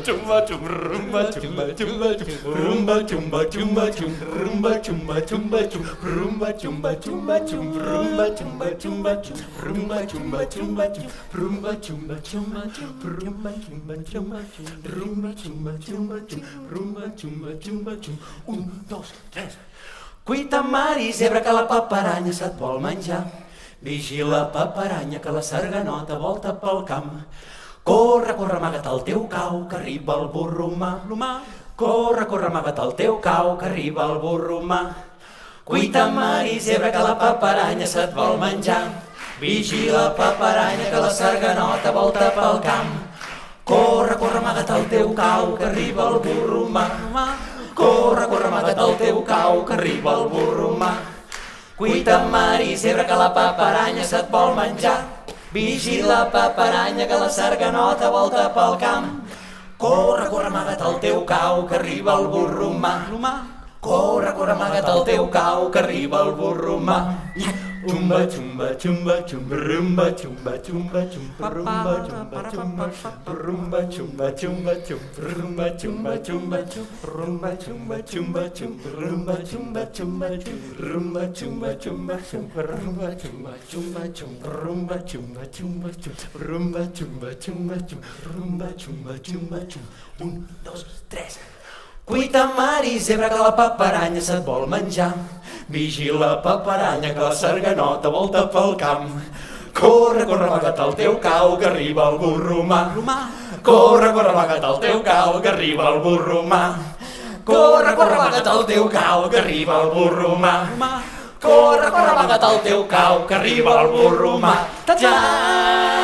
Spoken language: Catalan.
chumba chum rumba chumba chumba chum rumba chumba chumba chum rumba chumba chumba chum rumba chumba chumba chum rumba chumba chumba chum rumba chumba chumba chum rumba chumba chumba chum rumba chumba chumba chum rumba chumba chumba chum rumba chumba chumba chum 1, 2, 3. Cuita mari, zebra que la paparanya se't vol menjar. Vigila paparanya que la sarganota volta pel camp. Corre, corre, amaga't el teu cau, que arriba el burro humà. Corre, corre, amaga't el teu cau, que arriba el burro humà. Cuita mari, zebra que la paparanya se't vol menjar. Vigila paparanya que la sarganota volta pel camp. Corre, corre, amaga't el teu cau, que arriba el burro humà. Corre, corre, amaga't el teu cau, que arriba el burro humà. Cuita mari, zebra que la paparanya se't vol menjar. Vigila paparanya que la sarganota volta pel camp. Corre, corre, amaga't el teu cau, que arriba el burro humà. Corre, corre, amaga't el teu cau, que arriba el burro humà. Chumba, chumba, chumba, chum, rumba, chumba, chumba, chum, rumba, chumba, chumba, rumba, chumba, chumba, chum, rumba, chumba, chumba, chum, rumba, chumba, chumba, chum, rumba, chumba, chumba, chum, rumba, chumba, chumba, chum, rumba, chumba, chumba, chum, rumba, chumba, chumba, chum, rumba, chumba, chumba, chum, rumba, chumba, chumba, chum. 1, 2, 3. Cuita mari, zebra que la paparanya se't vol menjar. Vigila paparanya que la sarganota volta pel camp. Corre, corre, amaga't el teu cau, que arriba el burro humà. Corre, corre, amaga't el teu cau, que arriba el burro humà. Corre, corre, amaga't el teu cau, que arriba el burro humà. Corre, corre, amaga't el teu cau, que arriba el burro humà. Ta-ta!